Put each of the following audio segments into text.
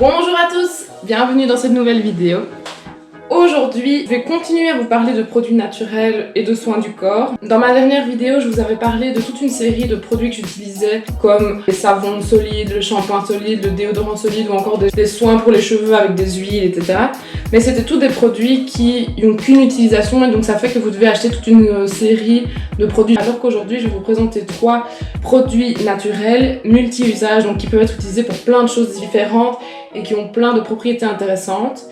Bonjour à tous, bienvenue dans cette nouvelle vidéo. Aujourd'hui, je vais continuer à vous parler de produits naturels et de soins du corps. Dans ma dernière vidéo, je vous avais parlé de toute une série de produits que j'utilisais comme les savons solides, le shampoing solide, le déodorant solide ou encore des soins pour les cheveux avec des huiles, etc. Mais c'était tous des produits qui n'ont qu'une utilisation et donc ça fait que vous devez acheter toute une série de produits. Alors qu'aujourd'hui, je vais vous présenter 3 produits naturels multi-usages, donc qui peuvent être utilisés pour plein de choses différentes et qui ont plein de propriétés intéressantes.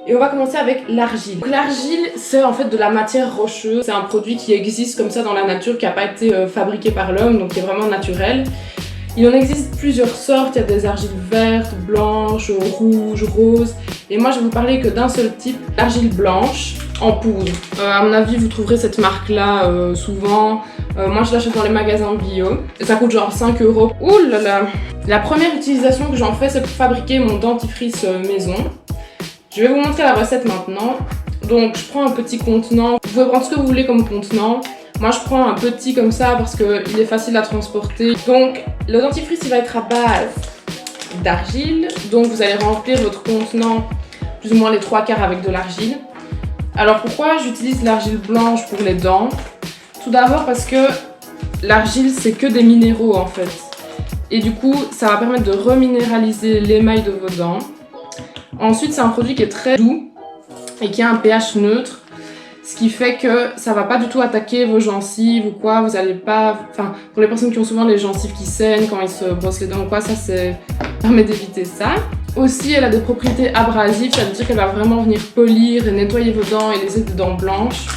Et on va commencer avec l'argile. L'argile, c'est en fait de la matière rocheuse. C'est un produit qui existe comme ça dans la nature, qui n'a pas été fabriqué par l'homme, donc qui est vraiment naturel. Il en existe plusieurs sortes. Il y a des argiles vertes, blanches, rouges, roses. Et moi, je vais vous parler que d'un seul type, l'argile blanche en poudre. À mon avis, vous trouverez cette marque-là souvent. Moi, je l'achète dans les magasins bio. Et ça coûte genre 5 €. Ouh là là! La première utilisation que j'en fais, c'est pour fabriquer mon dentifrice maison. Je vais vous montrer la recette maintenant. Donc je prends un petit contenant, vous pouvez prendre ce que vous voulez comme contenant. Moi je prends un petit comme ça parce qu'il est facile à transporter. Donc le dentifrice il va être à base d'argile. Donc vous allez remplir votre contenant plus ou moins les 3/4 avec de l'argile. Alors pourquoi j'utilise l'argile blanche pour les dents? Tout d'abord parce que l'argile c'est que des minéraux en fait. Et du coup ça va permettre de reminéraliser l'émail de vos dents. Ensuite, c'est un produit qui est très doux et qui a un pH neutre, ce qui fait que ça va pas du tout attaquer vos gencives ou quoi. Vous allez pas, enfin, pour les personnes qui ont souvent les gencives qui saignent quand ils se brossent les dents ou quoi, ça permet d'éviter ça. Aussi, elle a des propriétés abrasives, ça veut dire qu'elle va vraiment venir polir et nettoyer vos dents et laisser des dents blanches.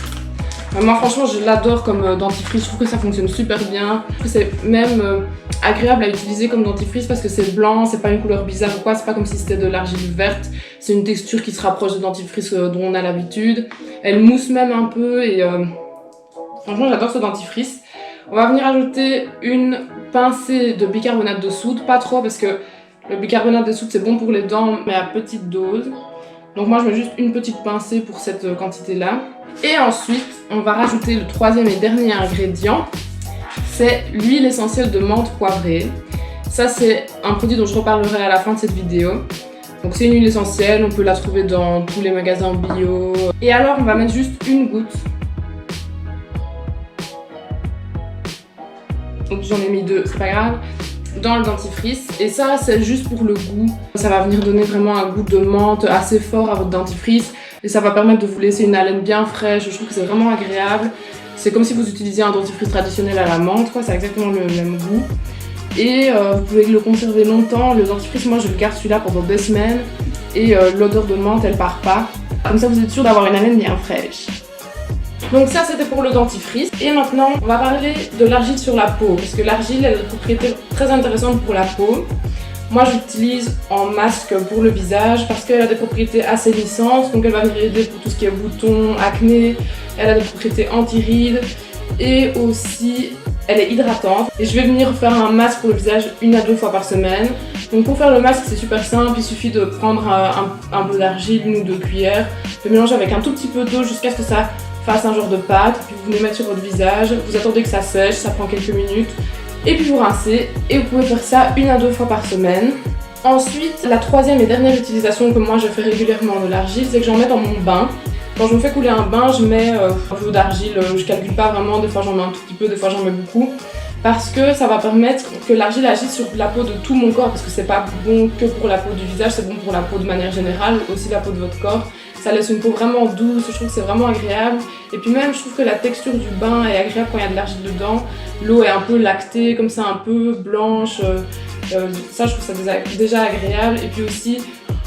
Moi franchement je l'adore comme dentifrice, je trouve que ça fonctionne super bien. C'est même agréable à utiliser comme dentifrice parce que c'est blanc, c'est pas une couleur bizarre ou quoi, c'est pas comme si c'était de l'argile verte. C'est une texture qui se rapproche de dentifrice dont on a l'habitude. Elle mousse même un peu et franchement j'adore ce dentifrice. On va venir ajouter une pincée de bicarbonate de soude, pas trop parce que le bicarbonate de soude c'est bon pour les dents mais à petite dose. Donc moi je mets juste une petite pincée pour cette quantité là. Et ensuite on va rajouter le troisième et dernier ingrédient, c'est l'huile essentielle de menthe poivrée. Ça c'est un produit dont je reparlerai à la fin de cette vidéo. Donc c'est une huile essentielle, on peut la trouver dans tous les magasins bio. Et alors on va mettre juste une goutte. Donc j'en ai mis 2, c'est pas grave. Dans le dentifrice et ça c'est juste pour le goût. Ça va venir donner vraiment un goût de menthe assez fort à votre dentifrice et ça va permettre de vous laisser une haleine bien fraîche. Je trouve que c'est vraiment agréable. C'est comme si vous utilisiez un dentifrice traditionnel à la menthe, quoi. C'est exactement le même goût et vous pouvez le conserver longtemps. Le dentifrice, moi je le garde celui-là pendant des semaines et l'odeur de menthe elle part pas. Comme ça vous êtes sûr d'avoir une haleine bien fraîche. Donc ça c'était pour le dentifrice. Et maintenant on va parler de l'argile sur la peau. Parce que l'argile elle a des propriétés très intéressantes pour la peau. Moi j'utilise en masque pour le visage parce qu'elle a des propriétés assainissantes. Donc elle va venir aider pour tout ce qui est boutons, acné. Elle a des propriétés anti-rides. Et aussi elle est hydratante. Et je vais venir faire un masque pour le visage 1 à 2 fois par semaine. Donc pour faire le masque c'est super simple. Il suffit de prendre un peu d'argile, 1 ou 2 cuillères. De mélanger avec un tout petit peu d'eau jusqu'à ce que ça fasse un genre de pâte, puis vous venez mettre sur votre visage, vous attendez que ça sèche, ça prend quelques minutes, et puis vous rincez, et vous pouvez faire ça 1 à 2 fois par semaine. Ensuite, la troisième et dernière utilisation que moi je fais régulièrement de l'argile, c'est que j'en mets dans mon bain. Quand je me fais couler un bain, je mets un peu d'argile, je calcule pas vraiment, des fois j'en mets un tout petit peu, des fois j'en mets beaucoup, parce que ça va permettre que l'argile agisse sur la peau de tout mon corps, parce que c'est pas bon que pour la peau du visage, c'est bon pour la peau de manière générale, aussi la peau de votre corps. Ça laisse une peau vraiment douce, je trouve que c'est vraiment agréable. Et puis même, je trouve que la texture du bain est agréable quand il y a de l'argile dedans. L'eau est un peu lactée, comme ça, un peu blanche. Ça, je trouve ça déjà agréable. Et puis aussi,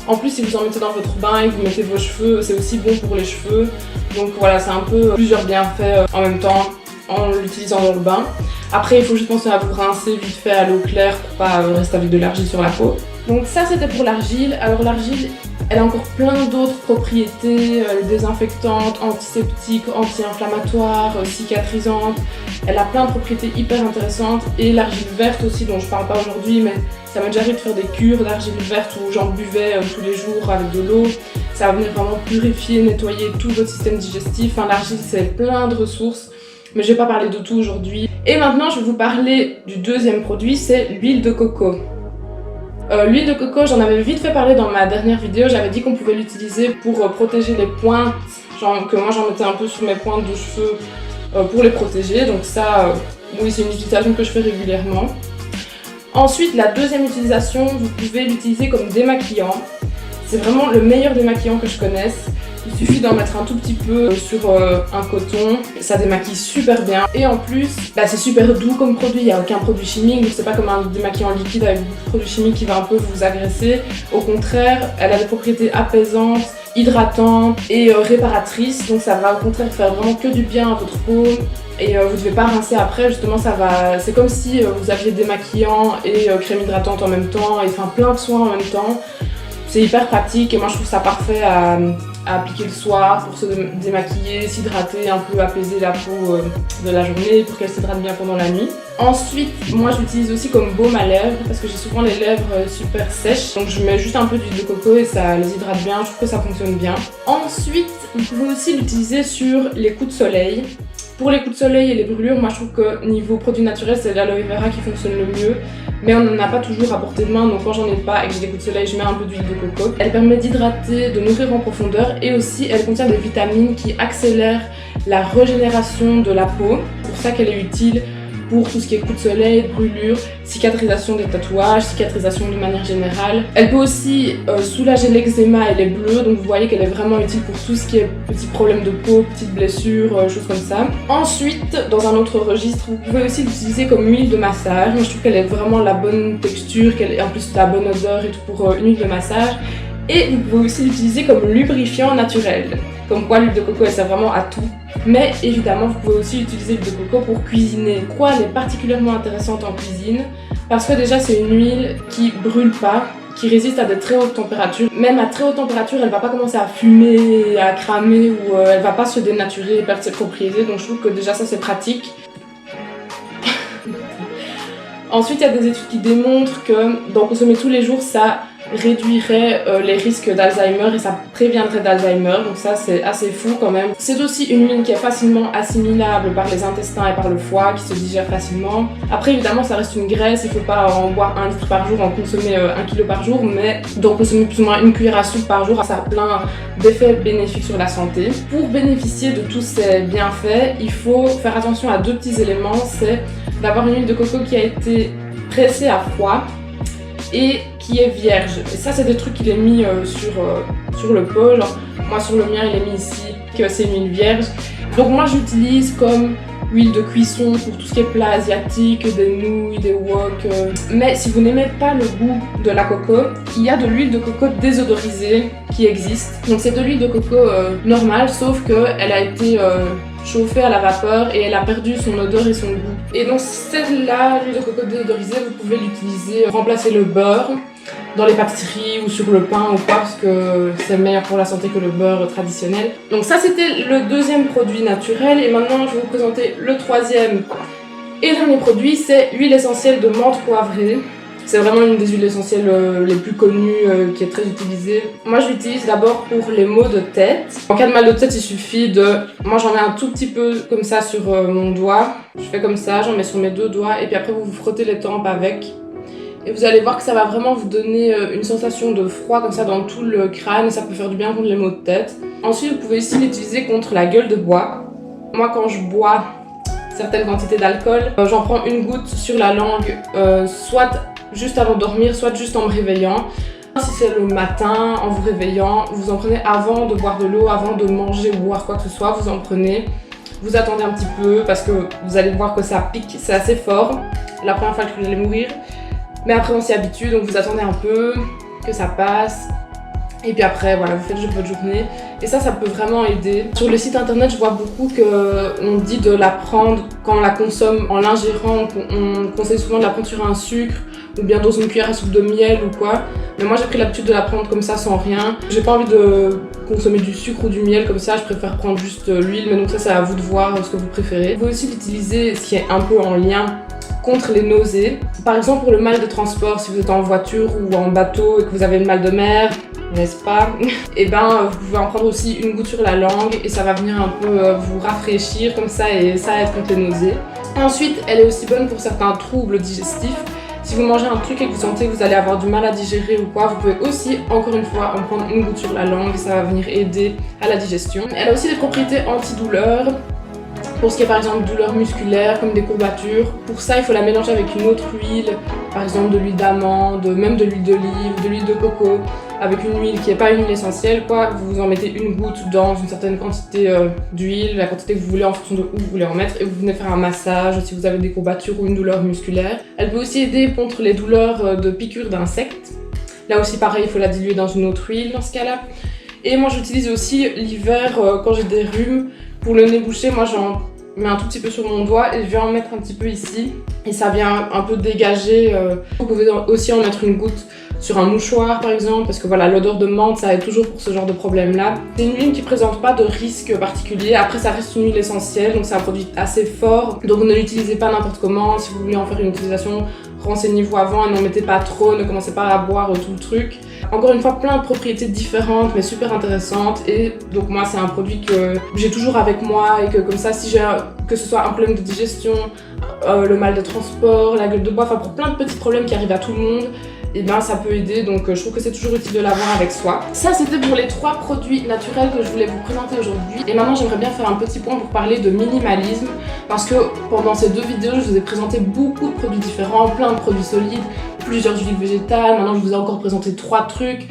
en plus, si vous en mettez dans votre bain et que vous mettez vos cheveux, c'est aussi bon pour les cheveux. Donc voilà, c'est un peu plusieurs bienfaits en même temps en l'utilisant dans le bain. Après, il faut juste penser à vous rincer vite fait à l'eau claire pour pas rester avec de l'argile sur la peau. Donc ça, c'était pour l'argile. Alors l'argile, elle a encore plein d'autres propriétés, elle est désinfectante, antiseptique, anti-inflammatoire, cicatrisante. Elle a plein de propriétés hyper intéressantes. Et l'argile verte aussi, dont je parle pas aujourd'hui, mais ça m'est déjà arrivé de faire des cures d'argile verte où j'en buvais tous les jours avec de l'eau. Ça va venir vraiment purifier, nettoyer tout votre système digestif. Enfin, l'argile, c'est plein de ressources. Mais je vais pas parler de tout aujourd'hui. Et maintenant, je vais vous parler du deuxième produit, c'est l'huile de coco. L'huile de coco, j'en avais vite fait parler dans ma dernière vidéo, j'avais dit qu'on pouvait l'utiliser pour protéger les pointes, genre que moi j'en mettais un peu sur mes pointes de cheveux pour les protéger, donc ça, oui, c'est une utilisation que je fais régulièrement. Ensuite, la deuxième utilisation, vous pouvez l'utiliser comme démaquillant. C'est vraiment le meilleur démaquillant que je connaisse. Il suffit d'en mettre un tout petit peu sur un coton, ça démaquille super bien. Et en plus, c'est super doux comme produit, il n'y a aucun produit chimique, donc c'est pas comme un démaquillant liquide avec beaucoup de produits chimiques qui va un peu vous agresser. Au contraire, elle a des propriétés apaisantes, hydratantes et réparatrices, donc ça va au contraire faire vraiment que du bien à votre peau. Et vous ne devez pas rincer après, justement ça va. C'est comme si vous aviez démaquillant et crème hydratante en même temps, et enfin plein de soins en même temps. C'est hyper pratique et moi je trouve ça parfait à appliquer le soir pour se démaquiller, s'hydrater, un peu apaiser la peau de la journée pour qu'elle s'hydrate bien pendant la nuit. Ensuite, moi je l'utilise aussi comme baume à lèvres parce que j'ai souvent les lèvres super sèches. Donc je mets juste un peu d'huile de coco et ça les hydrate bien, je trouve que ça fonctionne bien. Ensuite, vous pouvez aussi l'utiliser sur les coups de soleil. Pour les coups de soleil et les brûlures, moi je trouve que niveau produit naturel, c'est l'aloe vera qui fonctionne le mieux. Mais on n'en a pas toujours à portée de main, donc quand j'en ai pas et que j'ai des coups de soleil, je mets un peu d'huile de coco. Elle permet d'hydrater, de nourrir en profondeur et aussi elle contient des vitamines qui accélèrent la régénération de la peau. C'est pour ça qu'elle est utile pour tout ce qui est coups de soleil, brûlures, cicatrisation des tatouages, cicatrisation de manière générale. Elle peut aussi soulager l'eczéma et les bleus, donc vous voyez qu'elle est vraiment utile pour tout ce qui est petits problèmes de peau, petites blessures, choses comme ça. Ensuite, dans un autre registre, vous pouvez aussi l'utiliser comme huile de massage. Moi je trouve qu'elle a vraiment la bonne texture, qu'elle est en plus la bonne odeur et tout pour une huile de massage. Et vous pouvez aussi l'utiliser comme lubrifiant naturel. Comme quoi l'huile de coco elle sert vraiment à tout. Mais évidemment vous pouvez aussi utiliser l'huile de coco pour cuisiner. Pourquoi elle est particulièrement intéressante en cuisine? Parce que déjà c'est une huile qui brûle pas, qui résiste à de très hautes températures. Même à très haute température elle va pas commencer à fumer, à cramer ou elle va pas se dénaturer et perdre ses propriétés. Donc je trouve que déjà ça c'est pratique. Ensuite il y a des études qui démontrent que d'en consommer tous les jours ça réduirait les risques d'Alzheimer et ça préviendrait d'Alzheimer, donc ça c'est assez fou quand même. C'est aussi une huile qui est facilement assimilable par les intestins et par le foie, qui se digère facilement. Après évidemment ça reste une graisse, il faut pas en boire 1 litre par jour, en consommer 1 kg par jour, mais d'en consommer plus ou moins une cuillère à soupe par jour, ça a plein d'effets bénéfiques sur la santé. Pour bénéficier de tous ces bienfaits, il faut faire attention à 2 petits éléments, c'est d'avoir une huile de coco qui a été pressée à froid et qui est vierge. Et ça c'est des trucs qu'il est mis sur le pot, genre moi sur le mien il est mis ici que c'est une huile vierge. Donc moi j'utilise comme huile de cuisson pour tout ce qui est plat asiatique, des nouilles, des wok. Mais si vous n'aimez pas le goût de la coco, il y a de l'huile de coco désodorisée qui existe. Donc c'est de l'huile de coco normale, sauf qu'elle a été chauffée à la vapeur et elle a perdu son odeur et son goût. Et donc celle-là, l'huile de coco désodorisée, vous pouvez l'utiliser, remplacer le beurre dans les pâtisseries ou sur le pain ou quoi, parce que c'est meilleur pour la santé que le beurre traditionnel. Donc ça c'était le deuxième produit naturel et maintenant je vais vous présenter le troisième et dernier produit, c'est l'huile essentielle de menthe poivrée. C'est vraiment une des huiles essentielles les plus connues, qui est très utilisée. Moi je l'utilise d'abord pour les maux de tête. En cas de mal de tête il suffit de... Moi j'en mets un tout petit peu comme ça sur mon doigt. Je fais comme ça, j'en mets sur mes 2 doigts et puis après vous vous frottez les tempes avec. Et vous allez voir que ça va vraiment vous donner une sensation de froid comme ça dans tout le crâne et ça peut faire du bien contre les maux de tête. Ensuite vous pouvez aussi l'utiliser contre la gueule de bois. Moi quand je bois certaines quantités d'alcool, j'en prends une goutte sur la langue, soit juste avant de dormir, soit juste en me réveillant. Si c'est le matin, en vous réveillant, vous en prenez avant de boire de l'eau, avant de manger ou boire quoi que ce soit, vous en prenez. Vous attendez un petit peu parce que vous allez voir que ça pique, c'est assez fort. La première fois que vous allez mourir. Mais après on s'y habitue, donc vous attendez un peu, que ça passe. Et puis après, voilà, vous faites votre journée. Et ça peut vraiment aider. Sur le site internet, je vois beaucoup qu'on dit de la prendre quand on la consomme en l'ingérant. On conseille souvent de la prendre sur un sucre ou bien dans une cuillère à soupe de miel ou quoi. Mais moi j'ai pris l'habitude de la prendre comme ça sans rien. J'ai pas envie de consommer du sucre ou du miel comme ça, je préfère prendre juste l'huile. Mais donc ça c'est à vous de voir ce que vous préférez. Vous pouvez aussi l'utiliser, ce qui est un peu en lien, contre les nausées. Par exemple pour le mal de transport, si vous êtes en voiture ou en bateau et que vous avez le mal de mer, n'est-ce pas? Et ben vous pouvez en prendre aussi une goutte sur la langue et ça va venir un peu vous rafraîchir comme ça et ça aide contre les nausées. Ensuite elle est aussi bonne pour certains troubles digestifs. Si vous mangez un truc et que vous sentez que vous allez avoir du mal à digérer ou quoi, vous pouvez aussi, encore une fois, en prendre une goutte sur la langue et ça va venir aider à la digestion. Elle a aussi des propriétés antidouleurs. Pour ce qui est par exemple douleurs musculaires comme des courbatures, pour ça il faut la mélanger avec une autre huile, par exemple de l'huile d'amande, même de l'huile d'olive, de l'huile de coco, avec une huile qui n'est pas une huile essentielle quoi. Vous en mettez une goutte dans une certaine quantité d'huile, la quantité que vous voulez en fonction de où vous voulez en mettre, et vous venez faire un massage si vous avez des courbatures ou une douleur musculaire. Elle peut aussi aider contre les douleurs de piqûres d'insectes. Là aussi pareil, il faut la diluer dans une autre huile dans ce cas-là. Et moi j'utilise aussi l'hiver quand j'ai des rhumes. Pour le nez bouché, moi j'en mets un tout petit peu sur mon doigt et je viens en mettre un petit peu ici. Et ça vient un peu dégager. Vous pouvez aussi en mettre une goutte sur un mouchoir par exemple, parce que voilà, l'odeur de menthe ça aide toujours pour ce genre de problème là. C'est une huile qui présente pas de risque particulier. Après ça reste une huile essentielle, donc c'est un produit assez fort. Donc ne l'utilisez pas n'importe comment. Si vous voulez en faire une utilisation, renseignez-vous avant et n'en mettez pas trop, ne commencez pas à boire tout le truc. Encore une fois, plein de propriétés différentes mais super intéressantes, et donc moi c'est un produit que j'ai toujours avec moi et que comme ça, si j'ai que ce soit un problème de digestion, le mal de transport, la gueule de bois, enfin pour plein de petits problèmes qui arrivent à tout le monde, et ben ça peut aider, donc je trouve que c'est toujours utile de l'avoir avec soi. Ça c'était pour les 3 produits naturels que je voulais vous présenter aujourd'hui, et maintenant j'aimerais bien faire un petit point pour parler de minimalisme, parce que pendant ces 2 vidéos je vous ai présenté beaucoup de produits différents, plein de produits solides, plusieurs huiles végétales. Maintenant je vous ai encore présenté 3 trucs,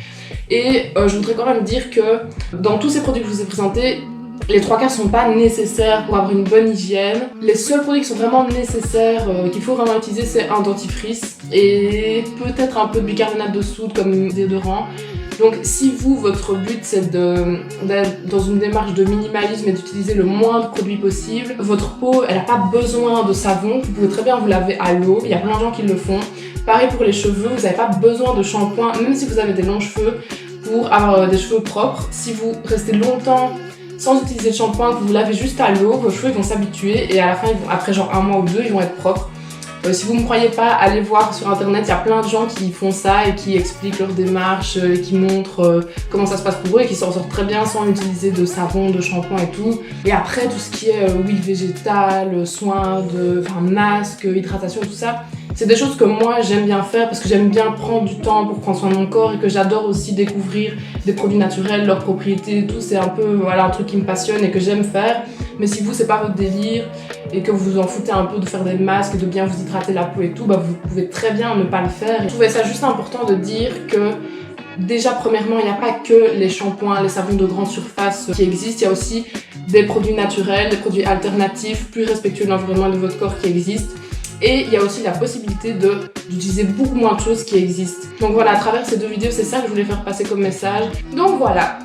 et je voudrais quand même dire que dans tous ces produits que je vous ai présentés, les 3 quarts sont pas nécessaires pour avoir une bonne hygiène. Les seuls produits qui sont vraiment nécessaires, qu'il faut vraiment utiliser, c'est un dentifrice et peut-être un peu de bicarbonate de soude comme déodorant. Donc si vous, votre but c'est d'être dans une démarche de minimalisme et d'utiliser le moins de produits possible, votre peau elle n'a pas besoin de savon, vous pouvez très bien vous laver à l'eau, il y a plein de gens qui le font. Pareil pour les cheveux, vous n'avez pas besoin de shampoing, même si vous avez des longs cheveux, pour avoir des cheveux propres. Si vous restez longtemps sans utiliser de shampoing, que vous lavez juste à l'eau, vos cheveux vont s'habituer et à la fin, après genre 1 mois ou 2, ils vont être propres. Si vous ne me croyez pas, allez voir sur internet, il y a plein de gens qui font ça et qui expliquent leur démarche et qui montrent comment ça se passe pour eux et qui s'en sortent très bien sans utiliser de savon, de shampoing et tout. Et après, tout ce qui est huile végétale, soins, masque, hydratation, tout ça, c'est des choses que moi j'aime bien faire parce que j'aime bien prendre du temps pour prendre soin de mon corps et que j'adore aussi découvrir des produits naturels, leurs propriétés et tout. C'est un peu un truc qui me passionne et que j'aime faire. Mais si vous, c'est pas votre délire et que vous vous en foutez un peu de faire des masques et de bien vous hydrater la peau et tout, vous pouvez très bien ne pas le faire. Et je trouvais ça juste important de dire que déjà, premièrement, il n'y a pas que les shampoings, les savons de grande surface qui existent, il y a aussi des produits naturels, des produits alternatifs, plus respectueux de l'environnement et de votre corps qui existent. Et il y a aussi la possibilité d'utiliser beaucoup moins de choses qui existent. Donc voilà, à travers ces 2 vidéos, c'est ça que je voulais faire passer comme message. Donc voilà,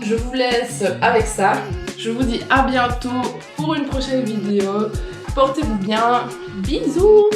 je vous laisse avec ça. Je vous dis à bientôt pour une prochaine vidéo. Portez-vous bien. Bisous!